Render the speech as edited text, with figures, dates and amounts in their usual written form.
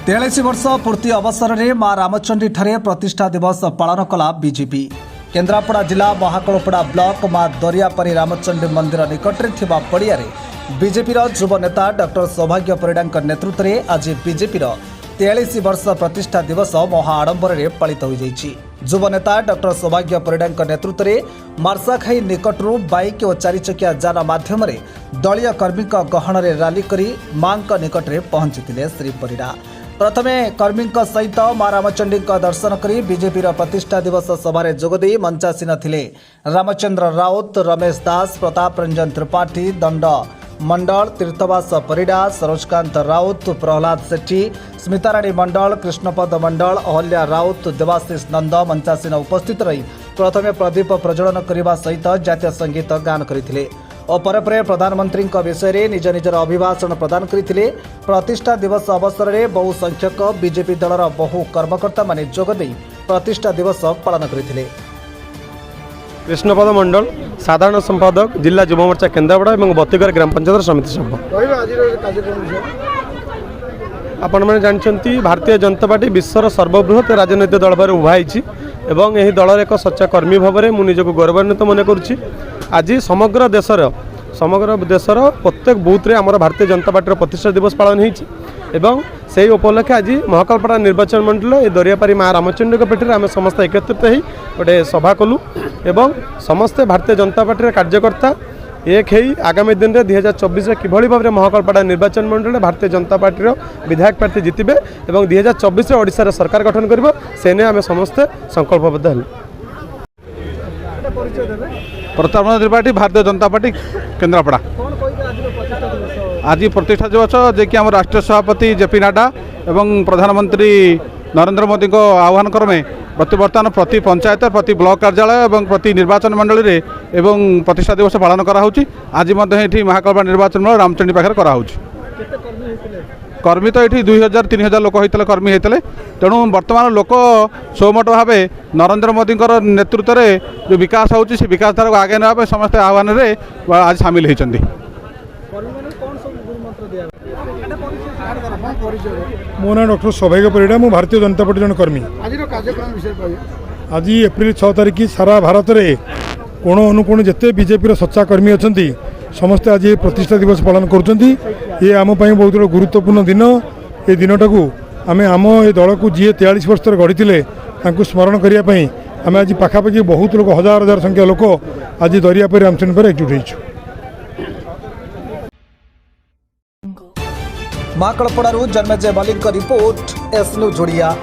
43 वर्ष पूर्ति अवसर में मां रामचंडी ठारे प्रतिष्ठा दिवस पालन कला बीजेपी। केन्द्रापड़ा जिला महाकलपड़ा ब्लॉक मां दरियापारी रामचंडी मंदिर निकट में पड़िया बीजेपी युव नेता डॉक्टर सौभाग्य परिडा नेतृत्व में आज बीजेपी 43 वर्ष प्रतिष्ठा दिवस महा आडंबर पालित हो जाइछि। युव नेता डॉक्टर सौभाग्य परिडा नेतृत्व में मार्साखाई निकटू बाइक और चारिचकिया जान माध्यम दलीय कर्मी गहन रैली कर मां निकट में पहुंची श्री परिडा। प्रथमे कर्मी सहित मां रामचंडी दर्शन कर बीजेपी प्रतिष्ठा दिवस सभारे जोगदे मंचासीन थिले रामचंद्र राउत, रमेश दास, प्रताप रंजन त्रिपाठी, दंड मंडल, तीर्थवास परिडा, सरोजकांत राउत, प्रहलाद सेठी, स्मिताराणी मंडल, कृष्णपद मंडल, अहल्या राउत, देवाशीष नंद मंचासीन उपस्थित रही प्रथमे प्रदीप प्रज्वलन करने सहित जातीय संगीत गान करथिले और पर प्रधानमंत्री विषय में निज निजर अभिभाषण प्रदान करथिले। प्रतिष्ठा दिवस अवसर में बहु संख्यक बीजेपी दलर बहु कर्मकर्ता माने जोगदे प्रतिष्ठा दिवस पालन करथिले। कृष्णपद मंडल साधारण संपादक जिला युवा मोर्चा केन्द्रापड़ा और बतीगर ग्राम पंचायत समिति सभा। आपण मैंने जानते भारतीय जनता पार्टी विश्वर सर्वबृहत राजनैतिक दल भाव उभाई एवं यही दलर एक सच्चा कर्मी भाव में मुझे निजक गौरवान्वित मन करुच्ची। आज समग्र देशर प्रत्येक बूथ रे आमर भारतीय जनता पार्टी प्रतिष्ठा दिवस पालन होती एवं से उपलक्षे आज महाकालपड़ा निर्वाचन मंडल ए दरियापारी मां रामचंडी पेटी आम समस्त एकत्रित हो गोटे सभा कलु एवं समस्ते भारतीय जनता पार्टी कार्यकर्ता एक ही आगामी दिन में 2024 किभली भाव में महाकालपड़ा निर्वाचन मंडल भारतीय जनता पार्टी विधायक प्रार्थी जितबे और 2024 ओडिशा रे सरकार गठन करिबो सेने आम समस्ते संकल्पबद्ध हेलु। प्रताप त्रिपाठी भारतीय जनता पार्टी केन्द्रापड़ा। आज प्रतिष्ठा दिवस जे कि आम राष्ट्रीय सभापति जेपी नड्डा एवं प्रधानमंत्री नरेंद्र मोदी को आह्वान क्रमे बर्तमान प्रति पंचायत, प्रति ब्लॉक कार्यालय और प्रति निर्वाचन मंडल एवं प्रतिष्ठा दिवस पालन कराऊँच। आज ये महाकालपड़ा निर्वाचन मंडल रामचंडी पाखे कराऊँच। कर्मी तो ये 2000-3000 लोक होते कर्मी होते तेणु बर्तमान लोक सोमठ भाव नरेंद्र मोदी नेतृत्व में जो विकास होची से विकास धारा को आगे ना समस्त आह्वान आज सामिल होती। मो ना डॉक्टर सौभाग्य परिडा, मु भारतीय जनता पार्टी जन कर्मी। आज एप्रिल 6 तारिख सारा भारत में कोण अनुकोण जिते बीजेपी सच्चा कर्मी अच्छा समस्ते आज ये प्रतिष्ठा दिवस पालन कर आम बहुत गुरुत्वपूर्ण दिन। ये दिनटा को आम ये दल को जी 43 वर्ष गढ़ी स्मरण करने आम आज पाखापाखि बहुत लोग हजार हजार संख्या लोक आज दरियापारी रामचंडी पर एकजुट होइछु। महाकालपड़ारू Janmejay Mallik report S news Odia.